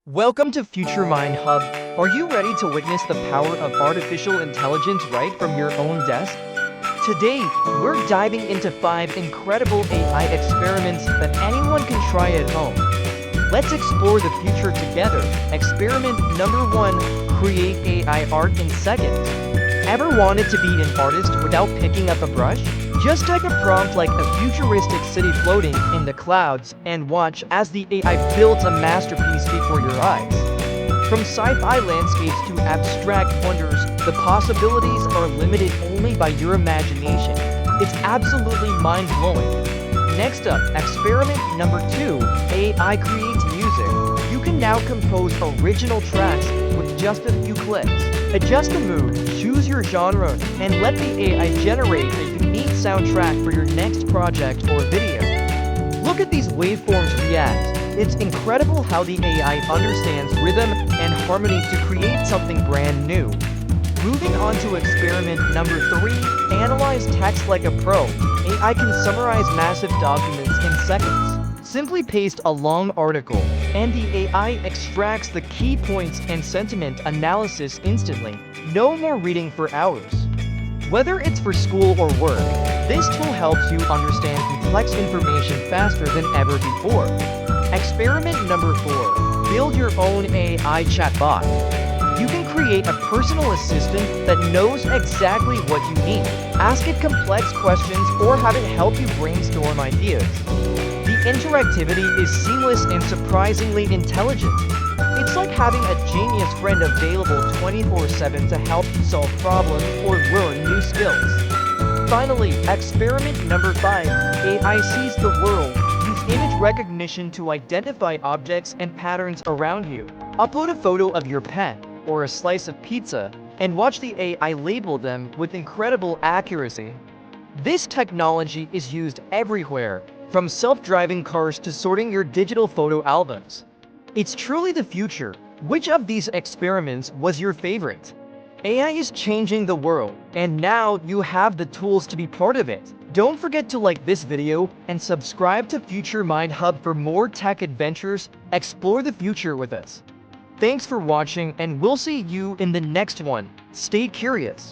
Welcome to Future Mind Hub. Are you ready to witness the power of artificial intelligence right from your own desk? Today, we're diving into 5 incredible AI experiments that anyone can try at home. Let's explore the future together. Experiment number 1, create AI art in seconds. Ever wanted to be an artist without picking up a brush? Just type a prompt like a futuristic city floating in the clouds and watch as the AI builds a masterpiece before your eyes. From sci-fi landscapes to abstract wonders, the possibilities are limited only by your imagination. It's absolutely mind-blowing. Next up, experiment number 2, AI creates music. You can now compose original tracks with just a few clicks. Adjust the mood, choose your genre, and let the AI generate a unique soundtrack for your next project or video. Look at these waveforms react. It's incredible how the AI understands rhythm and harmony to create something brand new. Moving on to experiment number 3, analyze text like a pro. AI can summarize massive documents in seconds. Simply paste a long article, and the AI extracts the key points and sentiment analysis instantly. No more reading for hours. Whether it's for school or work, this tool helps you understand complex information faster than ever before. Experiment number 4, build your own AI chatbot. You can create a personal assistant that knows exactly what you need. Ask it complex questions or have it help you brainstorm ideas. The interactivity is seamless and surprisingly intelligent. It's like having a genius friend available 24/7 to help you solve problems or learn new skills. Finally, experiment number 5, AI sees the world. Use image recognition to identify objects and patterns around you. Upload a photo of your pet or a slice of pizza and watch the AI label them with incredible accuracy. This technology is used everywhere, from self-driving cars to sorting your digital photo albums. It's truly the future. Which of these experiments was your favorite? AI is changing the world, and now you have the tools to be part of it. Don't forget to like this video and subscribe to Future Mind Hub for more tech adventures. Explore the future with us. Thanks for watching, and we'll see you in the next one. Stay curious.